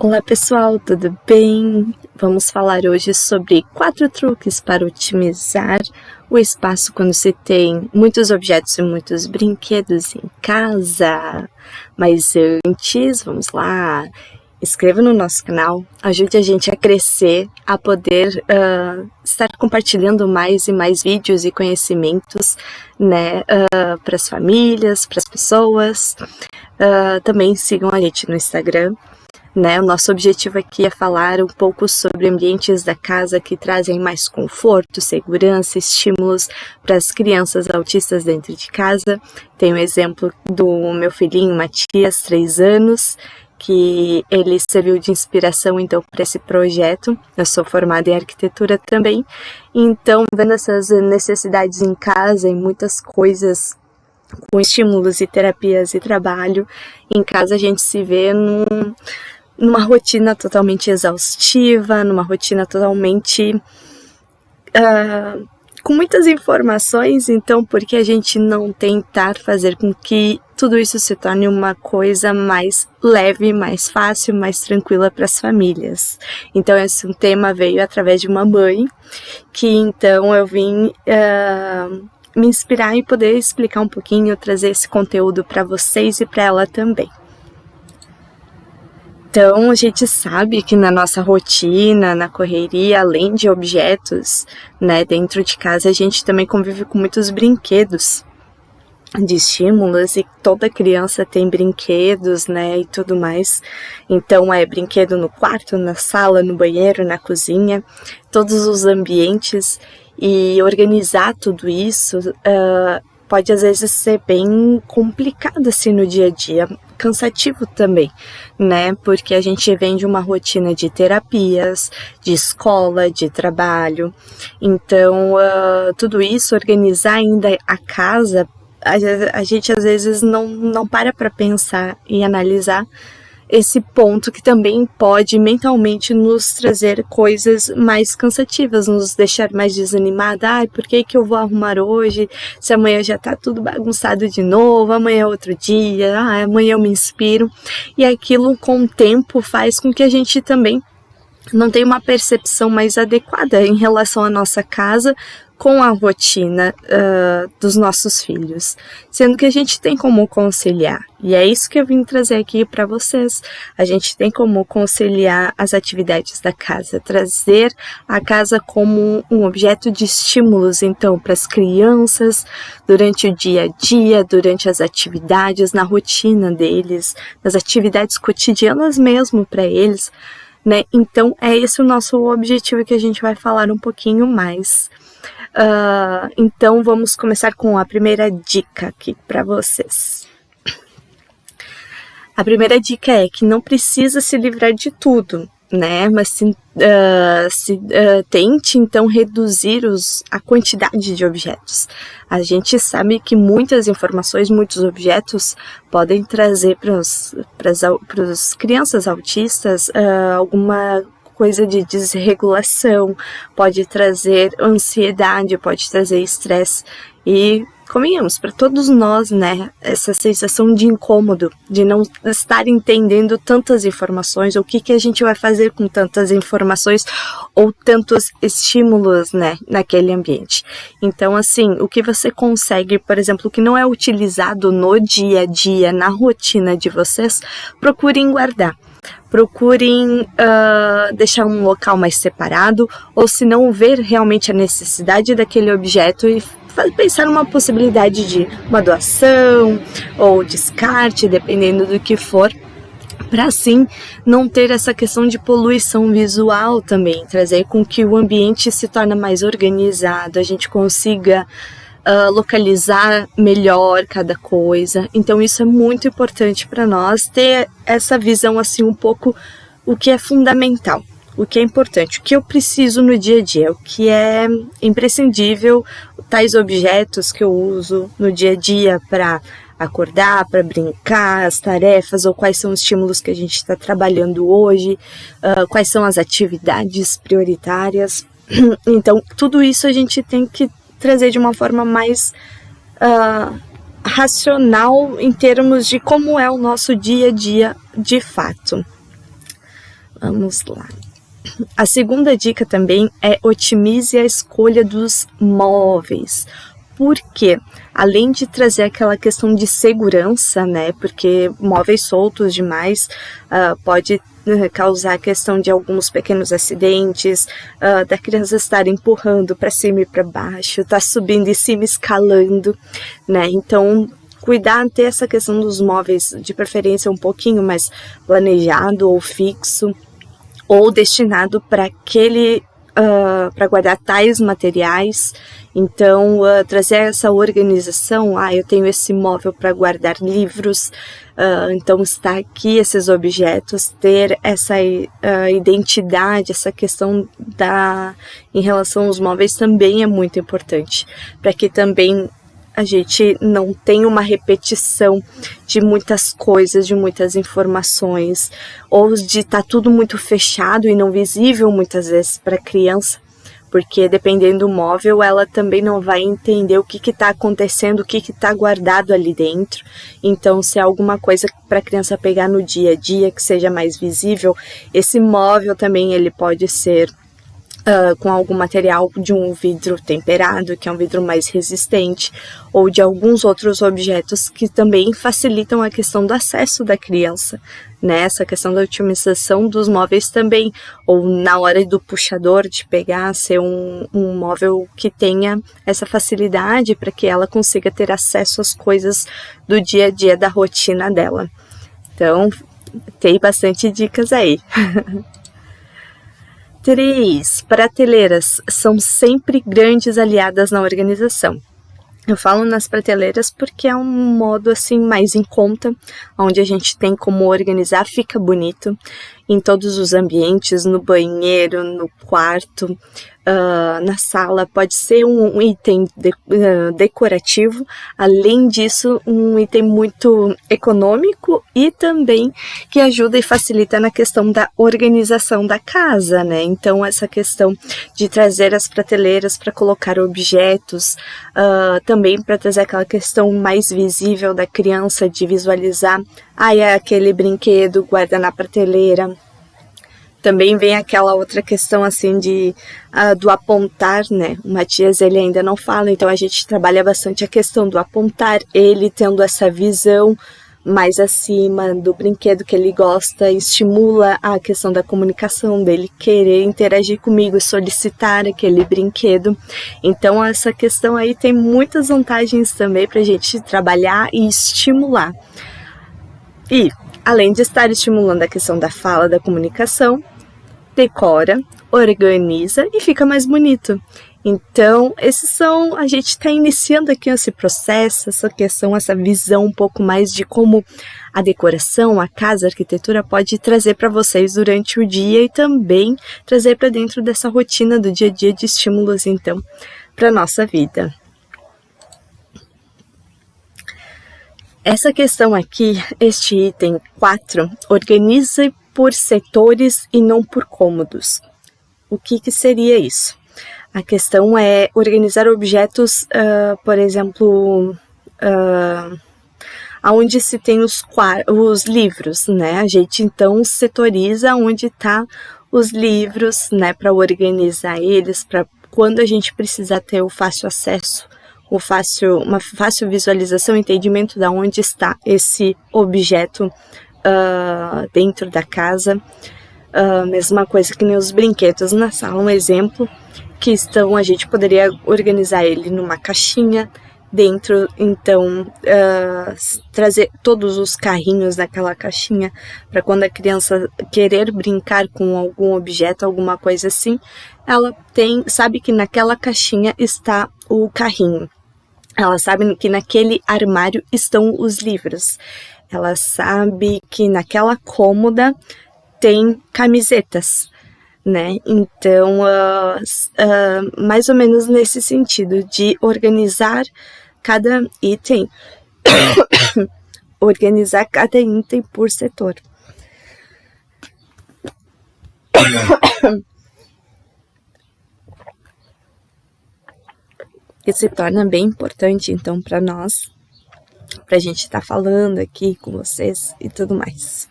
Olá pessoal, tudo bem? Vamos falar hoje sobre 4 truques para otimizar o espaço quando se tem muitos objetos e muitos brinquedos em casa. Mas antes, vamos lá, inscreva no nosso canal, ajude a gente a crescer, a poder estar compartilhando mais e mais vídeos e conhecimentos, né, para as famílias, para as pessoas. Também sigam a gente no Instagram. O nosso objetivo aqui é falar um pouco sobre ambientes da casa que trazem mais conforto, segurança, estímulos para as crianças autistas dentro de casa. Tem um exemplo do meu filhinho Matias, 3 anos, que ele serviu de inspiração então para esse projeto. Eu sou formada em arquitetura também, então vendo essas necessidades em casa e muitas coisas com estímulos e terapias e trabalho, em casa a gente se vê numa rotina totalmente exaustiva, numa rotina totalmente com muitas informações. Então, por que a gente não tentar fazer com que tudo isso se torne uma coisa mais leve, mais fácil, mais tranquila para as famílias? Então, esse tema veio através de uma mãe, que então eu vim me inspirar e poder explicar um pouquinho, trazer esse conteúdo para vocês e para ela também. Então, a gente sabe que na nossa rotina, na correria, além de objetos, né, dentro de casa, a gente também convive com muitos brinquedos de estímulos, e toda criança tem brinquedos, né, e tudo mais. Então, é brinquedo no quarto, na sala, no banheiro, na cozinha, todos os ambientes, e organizar tudo isso pode às vezes ser bem complicado assim no dia a dia, cansativo também, né? Porque a gente vem de uma rotina de terapias, de escola, de trabalho. Então, tudo isso, organizar ainda a casa, a gente às vezes não para pensar e analisar esse ponto que também pode mentalmente nos trazer coisas mais cansativas, nos deixar mais desanimada. Por que eu vou arrumar hoje, se amanhã já tá tudo bagunçado de novo, amanhã é outro dia, amanhã eu me inspiro. E aquilo com o tempo faz com que a gente também não tenha uma percepção mais adequada em relação à nossa casa, com a rotina dos nossos filhos, sendo que a gente tem como conciliar, e é isso que eu vim trazer aqui para vocês. A gente tem como conciliar as atividades da casa, trazer a casa como um objeto de estímulos, então, para as crianças, durante o dia a dia, durante as atividades, na rotina deles, nas atividades cotidianas mesmo para eles, né? Então, é esse o nosso objetivo que a gente vai falar um pouquinho mais. Então vamos começar com a primeira dica aqui para vocês. A primeira dica é que não precisa se livrar de tudo, né? Mas tente então reduzir a quantidade de objetos. A gente sabe que muitas informações, muitos objetos podem trazer para as crianças autistas alguma coisa de desregulação, pode trazer ansiedade, pode trazer estresse, e convenhamos, para todos nós, né, essa sensação de incômodo, de não estar entendendo tantas informações, o que a gente vai fazer com tantas informações ou tantos estímulos, né, naquele ambiente. Então, assim, o que você consegue, por exemplo, o que não é utilizado no dia a dia, na rotina de vocês, procurem guardar. Procurem deixar um local mais separado, ou se não ver realmente a necessidade daquele objeto, e pensar numa possibilidade de uma doação ou descarte, dependendo do que for, para assim não ter essa questão de poluição visual também, trazer com que o ambiente se torne mais organizado, a gente consiga localizar melhor cada coisa. Então isso é muito importante para nós, ter essa visão assim um pouco, o que é fundamental, o que é importante, o que eu preciso no dia a dia, o que é imprescindível, tais objetos que eu uso no dia a dia para acordar, para brincar, as tarefas, ou quais são os estímulos que a gente está trabalhando hoje, quais são as atividades prioritárias. Então tudo isso a gente tem que trazer de uma forma mais racional em termos de como é o nosso dia a dia de fato. Vamos lá. A segunda dica também é otimize a escolha dos móveis. Por quê? Além de trazer aquela questão de segurança, né? Porque móveis soltos demais pode causar a questão de alguns pequenos acidentes, da criança estar empurrando para cima e para baixo, tá subindo em cima, escalando, né? Então, cuidar, ter essa questão dos móveis, de preferência um pouquinho mais planejado ou fixo, ou destinado para aquele, para guardar tais materiais. Então, trazer essa organização, eu tenho esse móvel para guardar livros, então está aqui esses objetos, ter essa identidade, essa questão em relação aos móveis também é muito importante, para que também a gente não tem uma repetição de muitas coisas, de muitas informações, ou de estar tudo muito fechado e não visível muitas vezes para a criança, porque dependendo do móvel, ela também não vai entender o que está acontecendo, o que está guardado ali dentro. Então, se é alguma coisa para a criança pegar no dia a dia, que seja mais visível, esse móvel também ele pode ser com algum material de um vidro temperado, que é um vidro mais resistente, ou de alguns outros objetos que também facilitam a questão do acesso da criança, né? Essa questão da otimização dos móveis também, ou na hora do puxador de pegar, ser um móvel que tenha essa facilidade para que ela consiga ter acesso às coisas do dia a dia da rotina dela. Então, tem bastante dicas aí. 3. Prateleiras são sempre grandes aliadas na organização. Eu falo nas prateleiras porque é um modo assim mais em conta, onde a gente tem como organizar, fica bonito em todos os ambientes, no banheiro, no quarto, na sala, pode ser um item decorativo, além disso um item muito econômico e também que ajuda e facilita na questão da organização da casa, né? Então essa questão de trazer as prateleiras para colocar objetos, também para trazer aquela questão mais visível da criança, de visualizar, é aquele brinquedo, guarda na prateleira. Também vem aquela outra questão assim do apontar, né? O Matias ele ainda não fala, então a gente trabalha bastante a questão do apontar, ele tendo essa visão mais acima do brinquedo que ele gosta, estimula a questão da comunicação dele, querer interagir comigo e solicitar aquele brinquedo. Então essa questão aí tem muitas vantagens também para a gente trabalhar e estimular. E além de estar estimulando a questão da fala, da comunicação, decora, organiza e fica mais bonito. Então, a gente está iniciando aqui esse processo, essa questão, essa visão um pouco mais de como a decoração, a casa, a arquitetura pode trazer para vocês durante o dia e também trazer para dentro dessa rotina do dia a dia de estímulos, então, para a nossa vida. Essa questão aqui, este item 4, organize por setores e não por cômodos. O que seria isso? A questão é organizar objetos, por exemplo, onde se tem os livros, né? A gente então setoriza onde está os livros, né? Para organizar eles, para quando a gente precisar ter o fácil acesso, uma fácil visualização, entendimento de onde está esse objeto dentro da casa. Mesma coisa que nem os brinquedos na sala, um exemplo que a gente poderia organizar ele numa caixinha dentro, então trazer todos os carrinhos naquela caixinha para quando a criança querer brincar com algum objeto, alguma coisa assim, ela sabe que naquela caixinha está o carrinho. Ela sabe que naquele armário estão os livros. Ela sabe que naquela cômoda tem camisetas, né? Então, mais ou menos nesse sentido de organizar cada item, organizar cada item por setor. Que se torna bem importante, então, para nós, para a gente estar falando aqui com vocês e tudo mais.